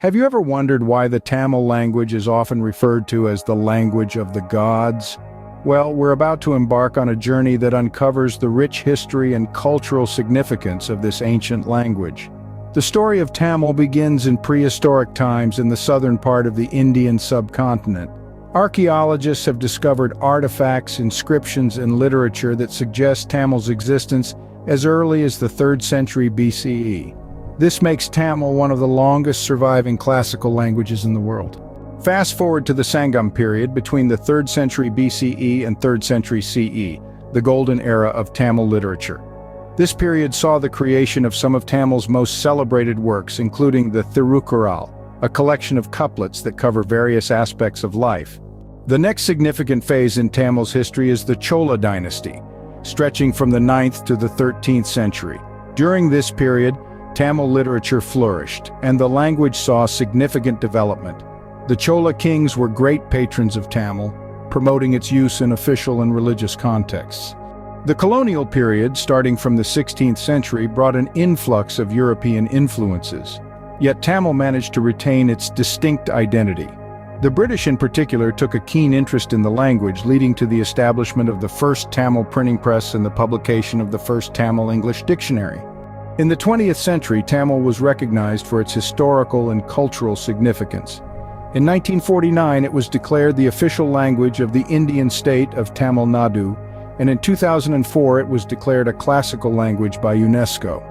Have you ever wondered why the Tamil language is often referred to as the language of the gods? Well, we're about to embark on a journey that uncovers the rich history and cultural significance of this ancient language. The story of Tamil begins in prehistoric times in the southern part of the Indian subcontinent. Archaeologists have discovered artifacts, inscriptions, and literature that suggest Tamil's existence as early as the 3rd century BCE. This makes Tamil one of the longest surviving classical languages in the world. Fast forward to the Sangam period between the 3rd century BCE and 3rd century CE, the golden era of Tamil literature. This period saw the creation of some of Tamil's most celebrated works, including the Thirukkural, a collection of couplets that cover various aspects of life. The next significant phase in Tamil's history is the Chola dynasty, stretching from the 9th to the 13th century. During this period, Tamil literature flourished, and the language saw significant development. The Chola kings were great patrons of Tamil, promoting its use in official and religious contexts. The colonial period, starting from the 16th century, brought an influx of European influences. Yet Tamil managed to retain its distinct identity. The British in particular took a keen interest in the language, leading to the establishment of the first Tamil printing press and the publication of the first Tamil English dictionary. In the 20th century, Tamil was recognized for its historical and cultural significance. In 1949, it was declared the official language of the Indian state of Tamil Nadu, and in 2004 it was declared a classical language by UNESCO.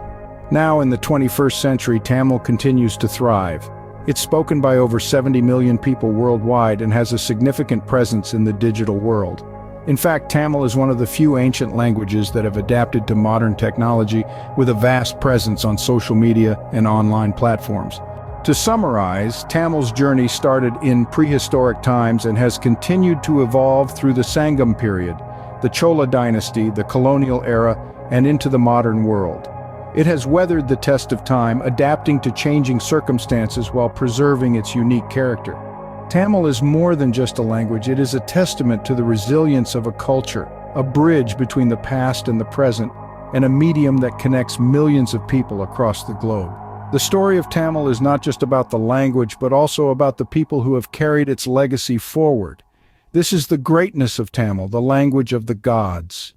Now in the 21st century, Tamil continues to thrive. It's spoken by over 70 million people worldwide and has a significant presence in the digital world. In fact, Tamil is one of the few ancient languages that have adapted to modern technology with a vast presence on social media and online platforms. To summarize, Tamil's journey started in prehistoric times and has continued to evolve through the Sangam period, the Chola dynasty, the colonial era, and into the modern world. It has weathered the test of time, adapting to changing circumstances while preserving its unique character. Tamil is more than just a language, it is a testament to the resilience of a culture, a bridge between the past and the present, and a medium that connects millions of people across the globe. The story of Tamil is not just about the language, but also about the people who have carried its legacy forward. This is the greatness of Tamil, the language of the gods.